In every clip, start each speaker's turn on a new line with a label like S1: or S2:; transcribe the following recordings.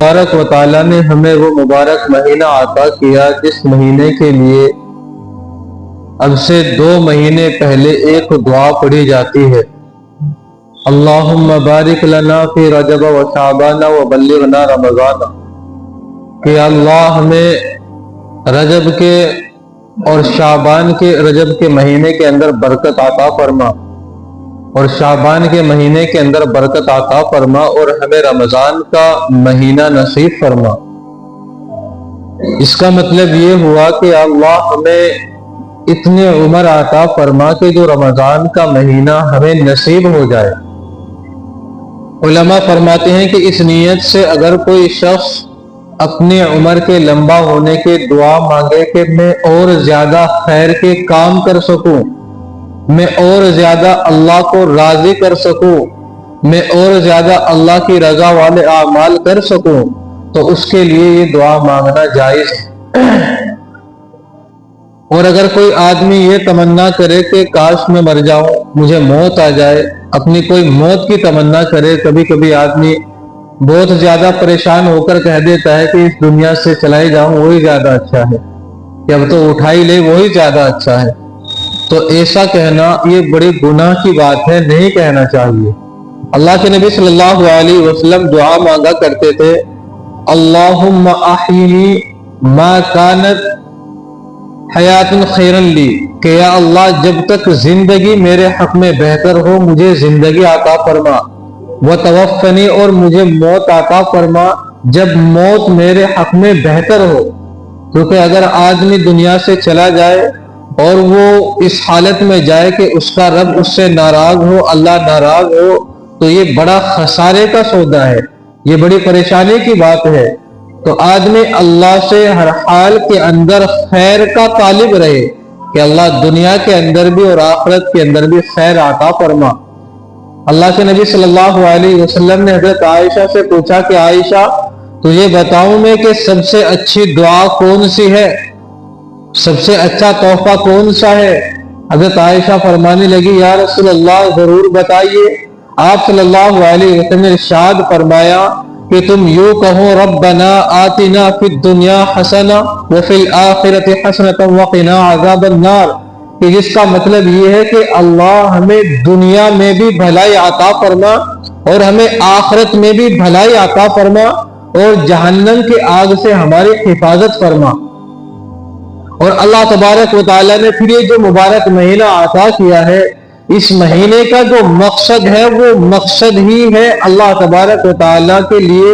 S1: تبارک و تعالیٰ نے ہمیں وہ مبارک مہینہ عطا کیا جس مہینے کے لیے اب سے 2 مہینے پہلے ایک دعا پڑھی جاتی ہے، اللہم بارک لنا فی رجب و شعبان و بلغنا رمضان، کہ اللہ ہمیں رجب کے اور شعبان کے رجب کے مہینے کے اندر برکت عطا فرما اور شعبان کے مہینے کے اندر برکت عطا فرما اور ہمیں رمضان کا مہینہ نصیب فرما۔ اس کا مطلب یہ ہوا کہ اللہ ہمیں اتنے عمر عطا فرما کہ جو رمضان کا مہینہ ہمیں نصیب ہو جائے۔ علماء فرماتے ہیں کہ اس نیت سے اگر کوئی شخص اپنی عمر کے لمبا ہونے کے دعا مانگے کہ میں اور زیادہ خیر کے کام کر سکوں، میں اور زیادہ اللہ کو راضی کر سکوں، میں اور زیادہ اللہ کی رضا والے اعمال کر سکوں، تو اس کے لیے یہ دعا مانگنا جائز ہے۔ اور اگر کوئی آدمی یہ تمنا کرے کہ کاش میں مر جاؤں، مجھے موت آ جائے، اپنی کوئی موت کی تمنا کرے، کبھی کبھی آدمی بہت زیادہ پریشان ہو کر کہہ دیتا ہے کہ اس دنیا سے چلا ہی جاؤں وہی زیادہ اچھا ہے، کہ اب تو اٹھا ہی لے وہی زیادہ اچھا ہے، تو ایسا کہنا یہ بڑی گناہ کی بات ہے، نہیں کہنا چاہیے۔ اللہ کے نبی صلی اللہ علیہ وسلم دعا مانگا کرتے تھے، اللہم احیینی ما کانت حیات خیرا لی، کہ یا اللہ جب تک زندگی میرے حق میں بہتر ہو مجھے زندگی عطا فرما، وتوفنی اور مجھے موت عطا فرما جب موت میرے حق میں بہتر ہو۔ کیونکہ اگر آدمی دنیا سے چلا جائے اور وہ اس حالت میں جائے کہ اس کا رب اس سے ناراض ہو، اللہ ناراض ہو، تو یہ بڑا خسارے کا سودا ہے، یہ بڑی پریشانی کی بات ہے۔ تو آدمی اللہ سے ہر حال کے اندر خیر کا طالب رہے کہ اللہ دنیا کے اندر بھی اور آخرت کے اندر بھی خیر عطا فرما۔ اللہ کے نبی صلی اللہ علیہ وسلم نے حضرت عائشہ سے پوچھا کہ عائشہ تجھے بتاؤں میں کہ سب سے اچھی دعا کون سی ہے، سب سے اچھا تحفہ کون سا ہے؟ حضرت عائشہ فرمانے لگی یا رسول اللہ ضرور بتائیے۔ آپ صلی اللہ علیہ وسلم نے ارشاد فرمایا کہ تم یوں کہو ربنا آتنا فی الدنیا حسنہ وفی الآخرۃ حسنۃ وقنا عذاب النار، کہ جس کا مطلب یہ ہے کہ اللہ ہمیں دنیا میں بھی بھلائی عطا فرما اور ہمیں آخرت میں بھی بھلائی عطا فرما اور جہنم کی آگ سے ہماری حفاظت فرما۔ اور اللہ تبارک و تعالیٰ نے پھر یہ جو مبارک مہینہ عطا کیا ہے، اس مہینے کا جو مقصد ہے وہ مقصد ہی ہے اللہ تبارک و تعالیٰ کے لیے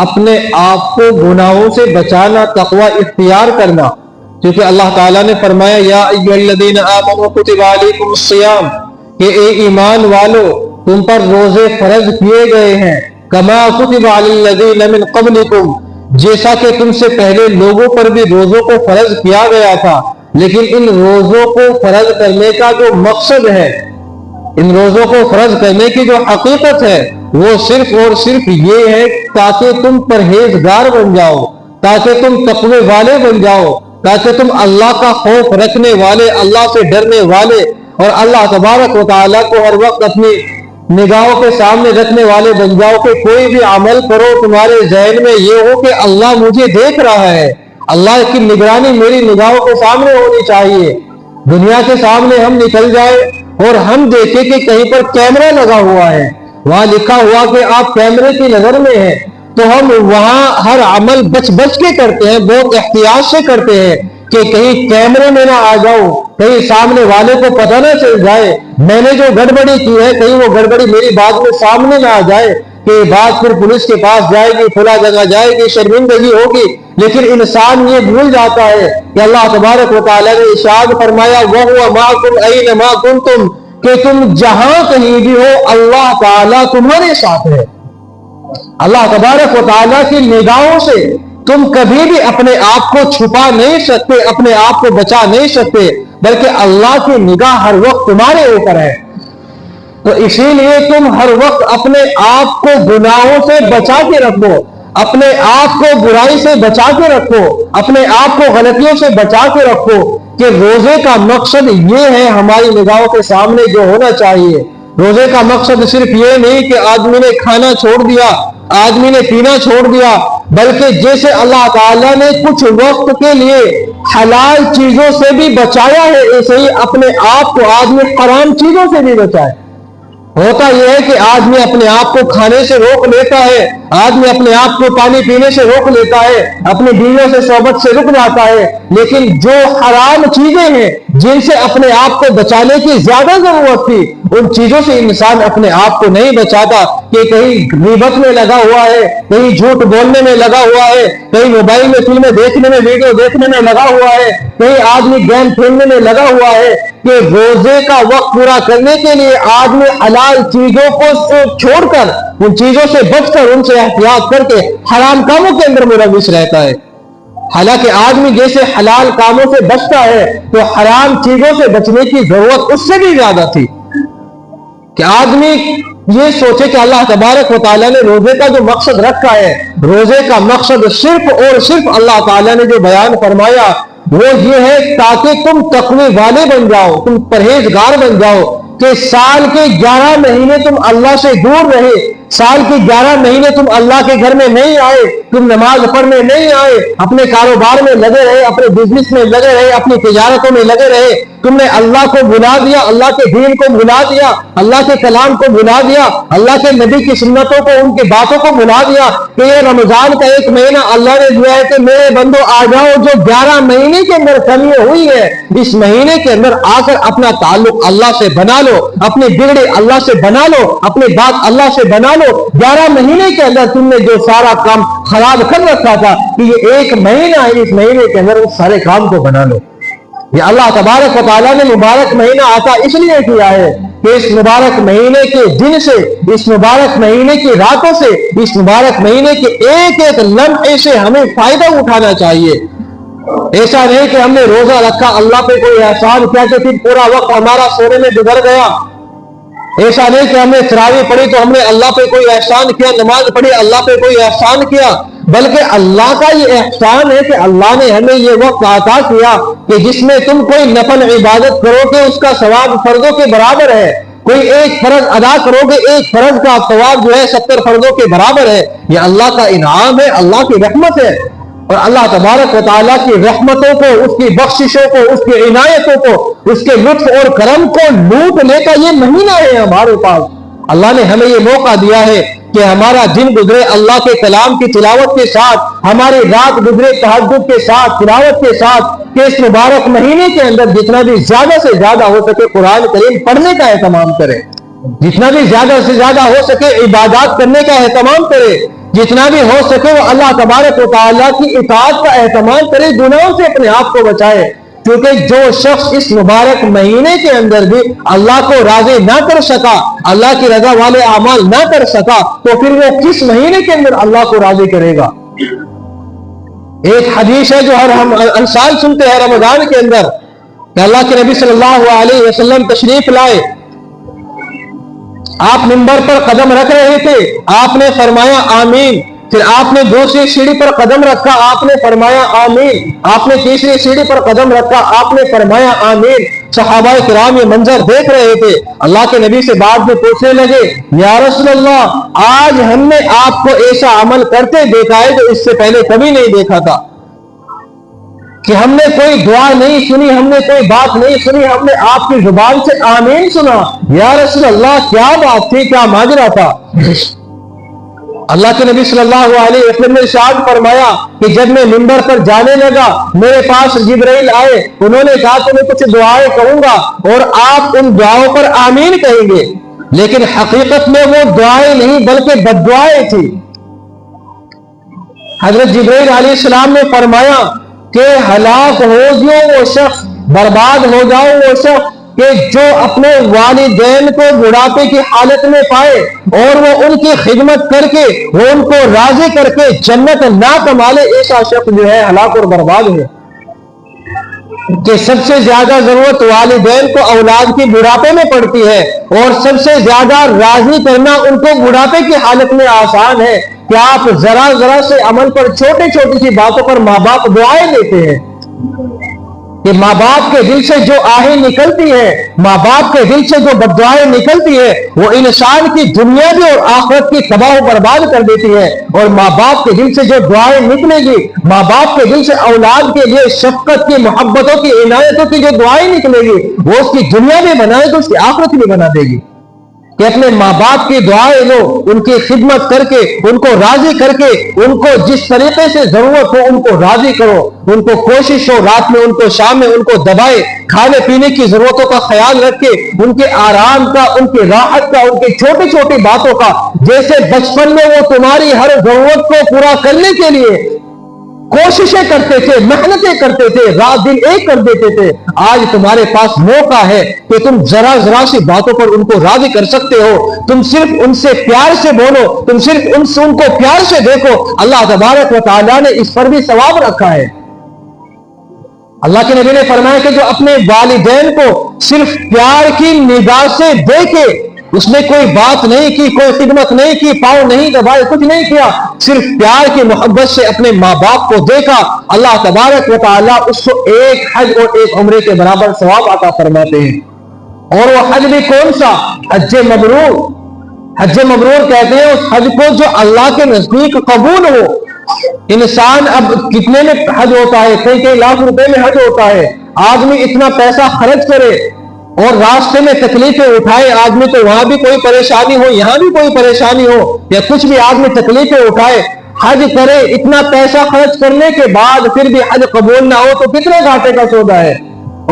S1: اپنے آپ کو گناہوں سے بچانا، تقوی اختیار کرنا۔ کیونکہ اللہ تعالیٰ نے فرمایا یا ایھا الذین آمنوا کتب علیکم الصیام، کہ اے ایمان والو تم پر روزے فرض کیے گئے ہیں، کما کتب علی الذین من قبلکم، جیسا کہ تم سے پہلے لوگوں پر بھی روزوں کو فرض کیا گیا تھا۔ لیکن ان روزوں کو فرض کرنے کا جو مقصد ہے، ان روزوں کو فرض کرنے کی جو حقیقت ہے، وہ صرف اور صرف یہ ہے تاکہ تم پرہیزگار بن جاؤ، تاکہ تم تقوی والے بن جاؤ، تاکہ تم اللہ کا خوف رکھنے والے، اللہ سے ڈرنے والے اور اللہ تبارک و تعالیٰ کو ہر وقت اپنی نگاہوں کے سامنے رکھنے والے بن جاؤ کہ کوئی بھی عمل کرو تمہارے ذہن میں یہ ہو کہ اللہ مجھے دیکھ رہا ہے، اللہ کی نگرانی میری نگاہوں کے سامنے ہونی چاہیے۔ دنیا کے سامنے ہم نکل جائے اور ہم دیکھیں کہ کہیں پر کیمرہ لگا ہوا ہے، وہاں لکھا ہوا کہ آپ کیمرے کی نظر میں ہیں، تو ہم وہاں ہر عمل بچ بچ کے کرتے ہیں، بہت احتیاط سے کرتے ہیں کہ کہیں کیمرے میں نہ آ جاؤں، کہیں سامنے والے کو پتہ نہ چل جائے میں نے جو گڑبڑی کی ہے، کہیں وہ گڑبڑی میری بات میں سامنے نہ آ جائے کہ بات پھر پولیس کے پاس جائے گی، فلاں جگہ جائے گی، شرمندگی ہوگی۔ لیکن انسان یہ بھول جاتا ہے کہ اللہ تبارک و تعالیٰ نے ارشاد فرمایا وَهُوَ مَعَكُمْ أَيْنَمَا كُنتُمْ، کہ تم جہاں کہیں بھی ہو اللہ تعالیٰ تمہارے ساتھ ہے۔ اللہ تبارک و تعالیٰ کی نگاہوں سے تم کبھی بھی اپنے آپ کو چھپا نہیں سکتے، اپنے آپ کو بچا نہیں سکتے، بلکہ اللہ کی نگاہ ہر وقت تمہارے اوپر ہے۔ تو اسی لیے تم ہر وقت اپنے آپ کو گناہوں سے بچا کے رکھو، اپنے آپ کو برائی سے بچا کے رکھو، اپنے آپ کو غلطیوں سے بچا کے رکھو، کہ روزے کا مقصد یہ ہے ہماری نگاہوں کے سامنے جو ہونا چاہیے۔ روزے کا مقصد صرف یہ نہیں کہ آدمی نے کھانا چھوڑ دیا، آدمی نے پینا چھوڑ دیا،
S2: بلکہ جیسے اللہ تعالیٰ نے کچھ وقت کے لیے حلال چیزوں سے بھی بچایا ہے، ایسے ہی اپنے آپ کو آدمی حرام چیزوں سے بھی بچائے۔ ہوتا یہ ہے کہ آدمی اپنے آپ کو کھانے سے روک لیتا ہے، آدمی اپنے آپ کو پانی پینے سے روک لیتا ہے، اپنی بیویوں سے صحبت سے رک جاتا ہے، لیکن جو حرام چیزیں ہیں جن سے اپنے آپ کو بچانے کی زیادہ ضرورت تھی، ان چیزوں سے انسان اپنے آپ کو نہیں بچاتا، کہ کہیں غیبت میں لگا ہوا ہے، کہیں جھوٹ بولنے میں لگا ہوا ہے، کہیں موبائل میں فلمیں دیکھنے میں، ویڈیو دیکھنے میں لگا ہوا ہے، کہیں آدمی گیم کھیلنے میں لگا ہوا ہے، کہ روزے کا وقت پورا کرنے کے لیے آدمی حلال چیزوں کو چھوڑ کر، ان چیزوں سے بچ کر، ان سے احتیاط کر کے حرام کاموں کے اندر ملوث رہتا ہے۔ حالانکہ آدمی جیسے حلال کاموں سے بچتا ہے تو حرام چیزوں سے بچنے کی ضرورت اس سے بھی زیادہ تھی، کہ آدمی یہ سوچے کہ اللہ تبارک و تعالیٰ نے روزے کا جو مقصد رکھا ہے، روزے کا مقصد صرف اور صرف اللہ تعالیٰ نے جو بیان فرمایا وہ یہ ہے تاکہ تم تقوی والے بن جاؤ، تم پرہیزگار بن جاؤ، کہ سال کے 11 مہینے تم اللہ سے دور رہے، سال کے 11 مہینے تم اللہ کے گھر میں نہیں آئے، تم نماز پڑھنے نہیں آئے، اپنے کاروبار میں لگے رہے، اپنے بزنس میں لگے رہے، اپنی تجارتوں میں لگے رہے، تم نے اللہ کو بھلا دیا، اللہ کے دین کو بھلا دیا، اللہ کے کلام کو بھلا دیا، اللہ کے نبی کی سنتوں کو، ان کی باتوں کو بھلا دیا، کہ یہ رمضان کا ایک مہینہ اللہ نے دیا ہے کہ میرے بندو آ جاؤ، جو 11 مہینے کے اندر کمی ہوئی ہے اس مہینے کے اندر آ کر اپنا تعلق اللہ سے بنا لو، اپنے بگڑے اللہ سے بنا لو، اپنی بات اللہ سے بنا لو۔ 11 مہینے کے اندر تم نے جو سارا کام خراب کر رکھا تھا، کہ یہ ایک مہینہ ہے، اس مہینے کے اندر اس سارے کام کو بنا لو۔ یہ اللہ تبارک و تعالیٰ نے مبارک مہینہ عطا اس لیے کیا ہے کہ اس مبارک مہینے کے دن سے، اس مبارک مہینے کی راتوں سے، اس مبارک مہینے کے ایک ایک لمحے سے ہمیں فائدہ اٹھانا چاہیے۔ ایسا نہیں کہ ہم نے روزہ رکھا، اللہ پہ کوئی احسان کیا کہ پھر پورا وقت ہمارا سونے میں گزر گیا۔ ایسا نہیں کہ ہم نے تراویح پڑھی تو ہم نے اللہ پہ کوئی احسان کیا، نماز پڑھی اللہ پہ کوئی احسان کیا، بلکہ اللہ کا یہ احسان ہے کہ اللہ نے ہمیں یہ وقت عطا کیا کہ جس میں تم کوئی نفل عبادت کرو گے اس کا ثواب فرضوں کے برابر ہے، کوئی ایک فرض ادا کرو گے ایک فرض کا ثواب جو ہے 70 فرضوں کے برابر ہے۔ یہ اللہ کا انعام ہے، اللہ کی رحمت ہے، اور اللہ تبارک و تعالیٰ کی رحمتوں کو، اس کی بخششوں کو، اس کی عنایتوں کو، اس کے لطف اور کرم کو لوٹنے کا یہ مہینہ ہے ہمارے پاس۔ اللہ نے ہمیں یہ موقع دیا ہے کہ ہمارا دن گزرے اللہ کے کلام کی تلاوت کے ساتھ، ہماری رات گزرے تہجد کے ساتھ، تلاوت کے ساتھ، کہ اس مبارک مہینے کے اندر جتنا بھی زیادہ سے زیادہ ہو سکے قرآن کریم پڑھنے کا اہتمام کرے، جتنا بھی زیادہ سے زیادہ ہو سکے عبادات کرنے کا اہتمام کرے، جتنا بھی ہو سکے وہ اللہ تبارک و تعالیٰ کی اطاعت کا اہتمام کرے، گناہوں سے اپنے آپ کو بچائے، کیونکہ جو شخص اس مبارک مہینے کے اندر بھی اللہ کو راضی نہ کر سکا، اللہ کی رضا والے اعمال نہ کر سکا، تو پھر وہ کس مہینے کے اندر اللہ کو راضی کرے گا؟ ایک حدیث ہے جو ہم ہر سال سنتے ہیں رمضان کے اندر، کہ اللہ کے نبی صلی اللہ علیہ وسلم تشریف لائے، آپ منبر پر قدم رکھ رہے تھے، آپ نے فرمایا آمین، پھر آپ نے دوسری سیڑھی پر قدم رکھا، آپ نے فرمایا آمین، آپ نے تیسری سیڑھی پر قدم رکھا، آپ نے فرمایا آمین۔ صحابہ کرام یہ منظر دیکھ رہے تھے، اللہ کے نبی سے بعد میں پوچھنے لگے یا رسول اللہ آج ہم نے آپ کو ایسا عمل کرتے دیکھا ہے جو اس سے پہلے کبھی نہیں دیکھا تھا، کہ ہم نے کوئی دعا نہیں سنی، ہم نے کوئی بات نہیں سنی، ہم نے آپ کی زبان سے آمین سنا، یا رسول اللہ کیا بات تھی، کیا ماجرا تھا؟ اللہ کے نبی صلی اللہ علیہ وسلم نے ارشاد فرمایا کہ جب میں منبر پر جانے لگا میرے پاس جبرائیل آئے، انہوں نے کہا کہ میں کچھ دعائیں کہوں گا اور آپ ان دعاؤں پر آمین کہیں گے، لیکن حقیقت میں وہ دعائیں نہیں بلکہ بد دعائیں تھی۔ حضرت جبرائیل علیہ السلام نے فرمایا کہ ہلاک ہو جاؤ وہ شخص، برباد ہو جاؤ وہ شخص کہ جو اپنے والدین کو بڑھاپے کی حالت میں پائے اور وہ ان کی خدمت کر کے، وہ ان کو راضی کر کے جنت نہ کما لے، ایسا شخص جو ہے ہلاک اور برباد ہے۔ کہ سب سے زیادہ ضرورت والدین کو اولاد کی بڑھاپے میں پڑتی ہے، اور سب سے زیادہ راضی کرنا ان کو بڑھاپے کی حالت میں آسان ہے، کہ آپ ذرا ذرا سے عمل پر، چھوٹی چھوٹی سی باتوں پر ماں باپ دعائیں دیتے ہیں، کہ ماں باپ کے دل سے جو آہیں نکلتی ہیں، ماں باپ کے دل سے جو بددعائیں نکلتی ہیں، وہ انسان کی دنیا بھی اور آخرت کی تباہ و برباد کر دیتی ہے۔ اور ماں باپ کے دل سے جو دعائیں نکلے گی، ماں باپ کے دل سے اولاد کے لیے شفقت کی، محبتوں کی، عنایتوں کی جو دعائیں نکلے گی، وہ اس کی دنیا بھی بنائے تو اس کی آخرت بھی بنا دے گی۔ کہ اپنے ماں باپ کی دعائیں لو، ان کی خدمت کر کے، ان کو راضی کر کے، ان کو جس طریقے سے ضرورت ہو ان کو راضی کرو، ان کو کوشش ہو رات میں، ان کو شام میں ان کو دبائے، کھانے پینے کی ضرورتوں کا خیال رکھ کے، ان کے آرام کا، ان کی راحت کا، ان کی چھوٹی چھوٹی باتوں کا، جیسے بچپن میں وہ تمہاری ہر ضرورت کو پورا کرنے کے لیے کوششیں کرتے تھے، محنتیں کرتے تھے، رات دن ایک کر دیتے تھے، آج تمہارے پاس موقع ہے کہ تم ذرا ذرا سی باتوں پر ان کو راضی کر سکتے ہو۔ تم صرف ان سے پیار سے بولو، تم صرف ان کو پیار سے دیکھو۔ اللہ تبارک و تعالیٰ نے اس پر بھی ثواب رکھا ہے۔ اللہ کے نبی نے فرمایا کہ جو اپنے والدین کو صرف پیار کی نگاہ سے دیکھے، اس میں کوئی بات نہیں کی، کوئی خدمت نہیں کی، پاؤں نہیں دبائے، کچھ نہیں کیا، صرف پیار کی محبت سے اپنے ماں باپ کو دیکھا، اللہ تبارک و تعالیٰ اس کو ایک حج اور ایک عمرے کے برابر ثواب عطا فرماتے ہیں۔ اور وہ حج بھی کون سا؟ حج مبرور۔ حج مبرور کہتے ہیں اس حج کو جو اللہ کے نزدیک قبول ہو۔ انسان اب کتنے میں حج ہوتا ہے؟ کئی لاکھ روپے میں حج ہوتا ہے۔ آدمی اتنا پیسہ خرچ کرے اور راستے میں تکلیفیں اٹھائے، آدمی تو وہاں بھی کوئی پریشانی ہو، یہاں بھی کوئی پریشانی ہو، یا کچھ بھی آدمی تکلیفیں اٹھائے، حج کرے، اتنا پیسہ خرچ کرنے کے بعد پھر بھی حج قبول نہ ہو تو کتنے گھاٹے کا سودا ہے۔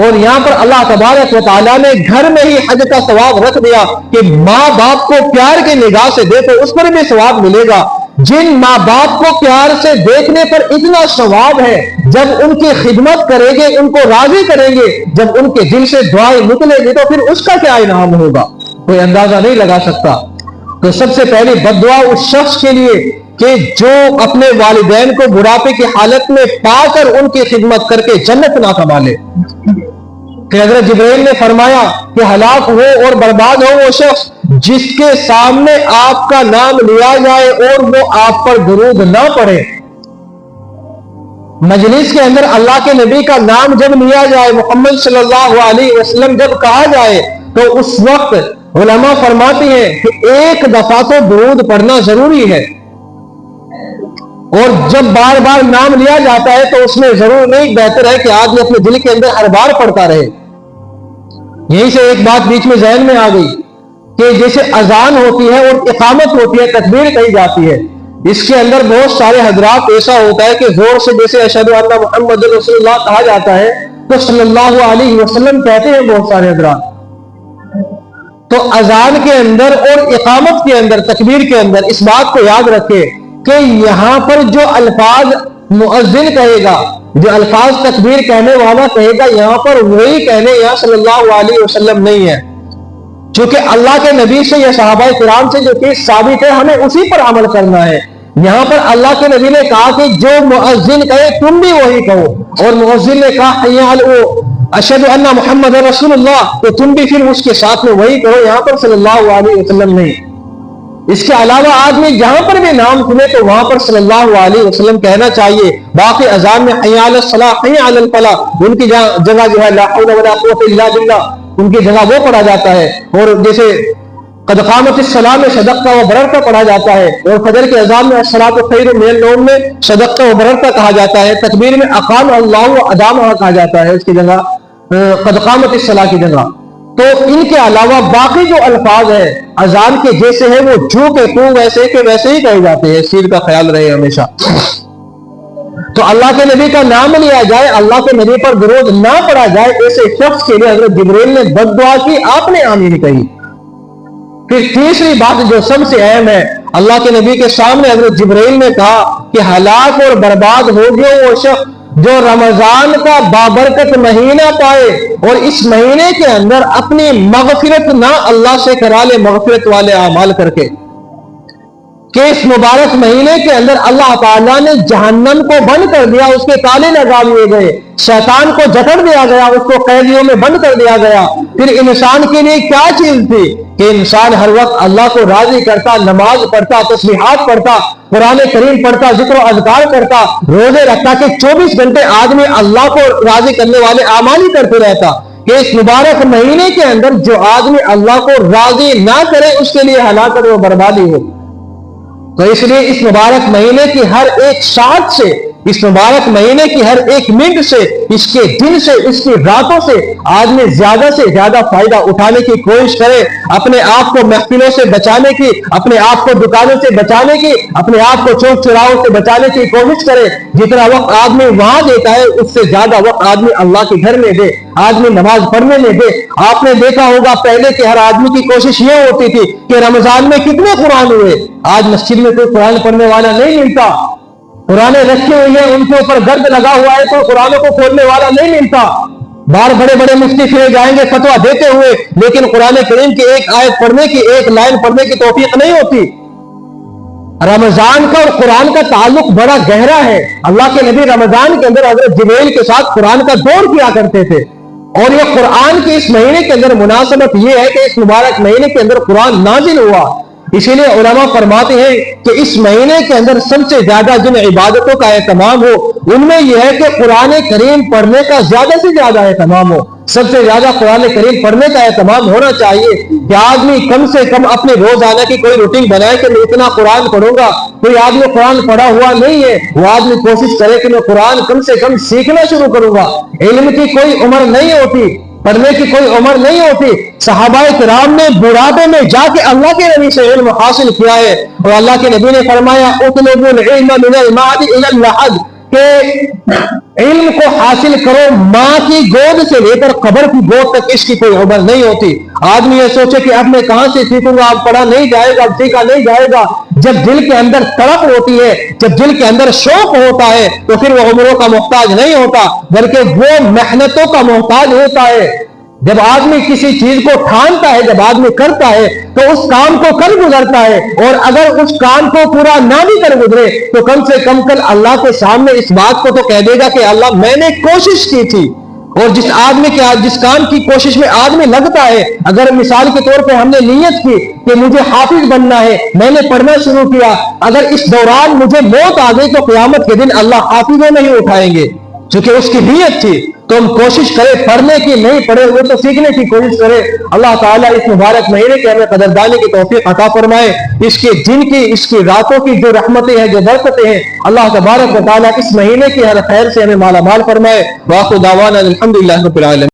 S2: اور یہاں پر اللہ تبارک و تعالیٰ نے گھر میں ہی حج کا ثواب رکھ دیا کہ ماں باپ کو پیار کی نگاہ سے دیکھو، اس پر بھی ثواب ملے گا۔ جن ماں باپ کو پیار سے دیکھنے پر اتنا ثواب ہے، جب ان کی خدمت کریں گے، ان کو راضی کریں گے، جب ان کے دل سے دعائیں نکلے گی تو پھر اس کا کیا انعام ہوگا، کوئی اندازہ نہیں لگا سکتا۔ تو سب سے پہلی بد دعا اس شخص کے لیے کہ جو اپنے والدین کو بڑھاپے کی حالت میں پا کر ان کی خدمت کر کے جنت نہ کما لے۔ کہ حضرت جبرائیل نے فرمایا کہ ہلاک ہو اور برباد ہو وہ شخص جس کے سامنے آپ کا نام لیا جائے اور وہ آپ پر درود نہ پڑھے۔ مجلس کے اندر اللہ کے نبی کا نام جب لیا جائے، محمد صلی اللہ علیہ وسلم جب کہا جائے، تو اس وقت علماء فرماتی ہیں کہ ایک دفعہ تو درود پڑھنا ضروری ہے، اور جب بار بار نام لیا جاتا ہے تو اس میں ضرور نہیں، بہتر ہے کہ آدمی اپنے دل کے اندر ہر بار پڑھتا رہے۔ یہیں سے ایک بات بیچ میں ذہن میں آ گئی کہ جیسے اذان ہوتی ہے اور اقامت ہوتی ہے، تکبیر کہی جاتی ہے، اس کے اندر بہت سارے حضرات ایسا ہوتا ہے کہ زور سے جیسے اشہد ان محمد رسول اللہ کہا جاتا ہے تو صلی اللہ علیہ وسلم کہتے ہیں بہت سارے حضرات۔ تو اذان کے اندر اور اقامت کے اندر، تکبیر کے اندر اس بات کو یاد رکھے کہ یہاں پر جو الفاظ مؤذن کہے گا، جو الفاظ تکبیر کہنے والا کہے گا، یہاں پر وہی کہنے، یہاں صلی اللہ علیہ وسلم نہیں ہے، چونکہ اللہ کے نبی سے یا صحابہ کرام سے جو چیز ثابت ہے ہمیں اسی پر عمل کرنا ہے۔ یہاں پر اللہ کے نبی نے کہا کہ جو مؤذن کہے تم بھی وہی کہو، اور مؤذن نے کہا حی علی اشہد ان محمد رسول اللہ، تو تم بھی پھر اس کے ساتھ میں وہی کہو، یہاں پر صلی اللہ علیہ وسلم نہیں۔ اس کے علاوہ آدمی جہاں پر بھی نام سنے تو وہاں پر صلی اللہ علیہ وسلم کہنا چاہیے۔ باقی اذان میں حی علی الصلاۃ، حی علی الفلاح، ان کی جگہ جو ہے لا حول ولا قوۃ الا باللہ، ان کی جگہ وہ پڑھا جاتا ہے۔ اور جیسے قد قامت الصلاۃ میں صدقت و بررت پڑھا جاتا ہے، اور فجر کے اذان میں الصلاۃ خیر من النوم میں صدقت و بررت کہا جاتا ہے۔ تکبیر میں اقام اللہ و ادامہ کہا جاتا ہے اس کی جگہ، قد قامت الصلاۃ کی جگہ۔ تو ان کے علاوہ باقی جو الفاظ ہیں اذان کے جیسے ہیں وہ جو کہ تو ویسے کے ویسے ہی کہے جاتے ہیں، اس چیز کا خیال رہے ہمیشہ۔ تو اللہ کے نبی کا نام لیا جائے، اللہ کے نبی پر درود نہ پڑھا جائے، ایسے شخص کے لیے حضرت جبرائیل نے بد دعا کی، آپ نے آمین کہی۔ پھر تیسری بات جو سب سے اہم ہے، اللہ کے نبی کے سامنے حضرت جبرائیل نے کہا کہ ہلاک اور برباد ہو گیا وہ شخص جو رمضان کا بابرکت مہینہ پائے اور اس مہینے کے اندر اپنی مغفرت نہ اللہ سے کرا لے، مغفرت والے اعمال کر کے۔ کہ اس مبارک مہینے کے اندر اللہ تعالیٰ نے جہنم کو بند کر دیا، اس کے تالے لگا دیے گئے، شیطان کو جکڑ دیا گیا، اس کو قیدیوں میں بند کر دیا گیا۔ پھر انسان کے لیے کیا چیز تھی کہ انسان ہر وقت اللہ کو راضی کرتا، نماز پڑھتا، تسبیحات پڑھتا، قرآن کریم پڑھتا، ذکر و اذکار کرتا، روزے رکھتا، کہ 24 گھنٹے آدمی اللہ کو راضی کرنے والے اعمال ہی کرتے رہتا۔ کہ اس مبارک مہینے کے اندر جو آدمی اللہ کو راضی نہ کرے اس کے لیے ہلاکت و بربادی ہو۔ تو اس لیے اس مبارک مہینے کی ہر ایک ساعت سے، اس مبارک مہینے کی ہر ایک منٹ سے، اس کے دن سے، اس کی راتوں سے آدمی زیادہ سے زیادہ فائدہ اٹھانے کی کوشش کرے، اپنے آپ کو محفلوں سے بچانے کی، اپنے آپ کو دکانوں سے بچانے کی، اپنے آپ کو چوک چوراہوں سے بچانے کی کوشش کرے۔ جتنا وقت آدمی وہاں دیتا ہے اس سے زیادہ وقت آدمی اللہ کے گھر میں دے، آدمی نماز پڑھنے میں دے۔ آپ نے دیکھا ہوگا پہلے کہ ہر آدمی کی کوشش یہ ہوتی تھی کہ رمضان میں کتنے قرآن ہوئے، آج مسجد میں کوئی قرآن پڑھنے والا نہیں ملتا، قرآن رکھے ہوئے ہیں ان کے اوپر گرد لگا ہوا ہے تو قرآنوں کو کھولنے والا نہیں ملتا۔ باہر بڑے بڑے مفتی پھرے جائیں گے فتویٰ دیتے ہوئے، لیکن قرآن کریم کی ایک آیت پڑھنے کی، ایک لائن پڑھنے کی توفیق نہیں ہوتی۔ رمضان کا اور قرآن کا تعلق بڑا گہرا ہے۔ اللہ کے نبی رمضان کے اندر حضرت جبریل کے ساتھ قرآن کا دور کیا کرتے تھے، اور یہ قرآن کے اس مہینے کے اندر مناسبت یہ ہے کہ اس مبارک مہینے کے اندر قرآن نازل ہوا۔ اسی لیے علماء فرماتے ہیں کہ اس مہینے کے اندر سب سے زیادہ جن عبادتوں کا اہتمام ہو ان میں یہ ہے کہ قرآن کریم پڑھنے کا زیادہ سے زیادہ اہتمام ہو۔ سب سے زیادہ قرآن کریم پڑھنے کا اہتمام ہونا چاہیے کہ آدمی کم سے کم اپنے روزانہ کی کوئی روٹین بنائے کہ میں اتنا قرآن پڑھوں گا۔ کوئی آدمی قرآن پڑھا ہوا نہیں ہے، وہ آدمی کوشش کرے کہ میں قرآن کم سے کم سیکھنا شروع کروں گا۔ علم کی کوئی عمر نہیں ہوتی، پڑھنے کی کوئی عمر نہیں ہوتی۔ صحابہ کرام نے بڑھاپے میں جا کے اللہ کے نبی سے علم حاصل کیا ہے، اور اللہ کے نبی نے فرمایا اطلبوا العلم من المهد الى اللحد، کہ علم کو حاصل کرو ماں کی گود سے لے کر قبر کی گود تک، اس کی کوئی عمر نہیں ہوتی۔ آدمی یہ سوچے کہ اب میں کہاں سے سیکھوں گا، اب پڑھا نہیں جائے گا، اب سیکھا نہیں جائے گا۔ جب دل کے اندر تڑپ ہوتی ہے، جب دل کے اندر شوق ہوتا ہے تو پھر وہ عمروں کا محتاج نہیں ہوتا، بلکہ وہ محنتوں کا محتاج ہوتا ہے۔ جب آدمی کسی چیز کو ٹھانتا ہے، جب آدمی کرتا ہے تو اس کام کو کر گزرتا ہے، اور اگر اس کام کو پورا نہ بھی کر گزرے تو کم سے کم کل اللہ کے سامنے اس بات کو تو کہہ دے گا کہ اللہ میں نے کوشش کی تھی۔ اور جس آدمی کے جس کام کی کوشش میں آدمی لگتا ہے، اگر مثال کے طور پہ ہم نے نیت کی کہ مجھے حافظ بننا ہے، میں نے پڑھنا شروع کیا، اگر اس دوران مجھے موت آ گئی تو قیامت کے دن اللہ حافظوں نہیں اٹھائیں گے، چونکہ اس کی نیت تھی۔ تو ہم کوشش کریں پڑھنے کی، نہیں پڑھے ہوئے تو سیکھنے کی کوشش کریں۔ اللہ تعالیٰ اس مبارک مہینے کے ہمیں قدردانی کی توفیق عطا فرمائے۔ اس کے دن کی، اس کی راتوں کی جو رحمتیں ہیں، جو برکتیں ہیں، اللہ تبارک و تعالیٰ اس مہینے کی ہر خیر سے ہمیں مالا مال فرمائے۔ وآخر دعوانا الحمدللہ رب العالمین۔